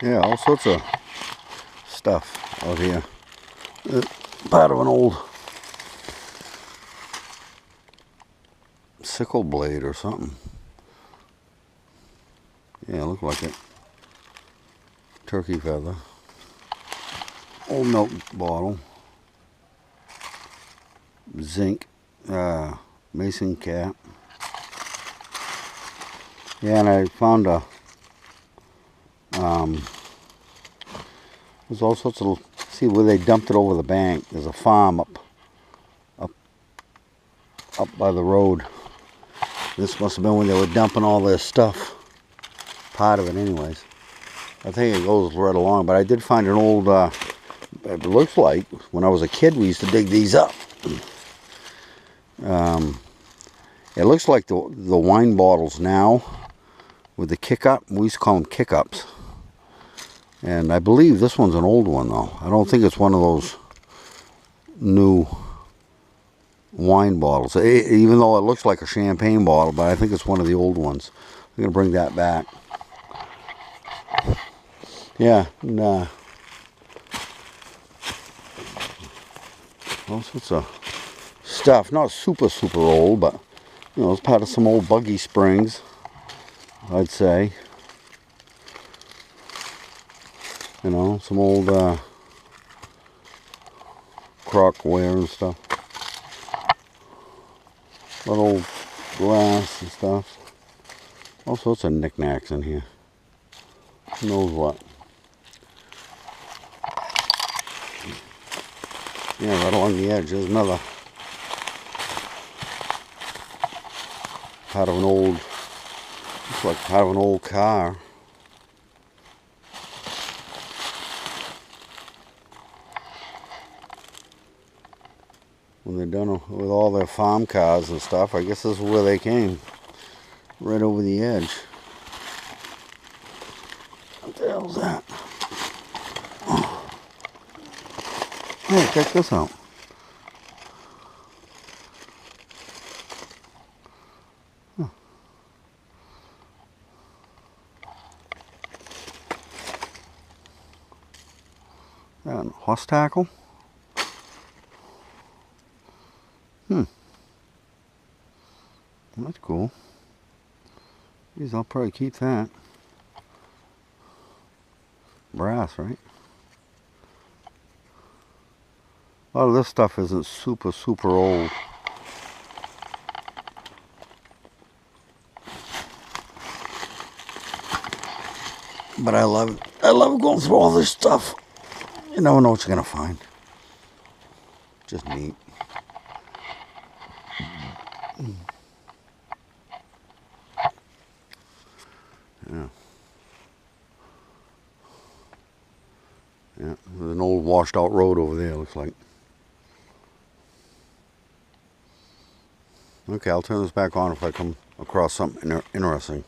Yeah, all sorts of stuff out here. Part of an old sickle blade or something. Yeah, look like it. Turkey feather. Old milk bottle. Zinc. Mason cap. Yeah, and I found there's all sorts of, see where they dumped it over the bank. There's a farm up by the road. This must have been when they were dumping all this stuff. Part of it anyways. I think it goes right along, but I did find an old, it looks like, when I was a kid we used to dig these up. It looks like the wine bottles now with the kick-up. We used to call them kick-ups. And I believe this one's an old one, though. I don't think it's one of those new wine bottles. Even though it looks like a champagne bottle, but I think it's one of the old ones. I'm going to bring that back. Yeah, and all sorts of stuff. Not super old, but, you know, it's part of some old buggy springs, I'd say. You know, some old crockware and stuff. A lot of old glass and stuff. All sorts of knickknacks in here. Who knows what? Yeah, right along the edge, there's another part of an old, looks like part of an old car. When they're done with all their farm cars and stuff, I guess this is where they came. Right over the edge. What the hell's that? Oh. Hey, check this out. Huh. Horse tackle? That's cool. Geez, I'll probably keep that. Brass, right? A lot of this stuff isn't super old. But I love going through all this stuff. You never know what you're gonna find. Just neat. Yeah. Yeah, there's an old washed out road over there, looks like. Okay, I'll turn this back on if I come across something interesting.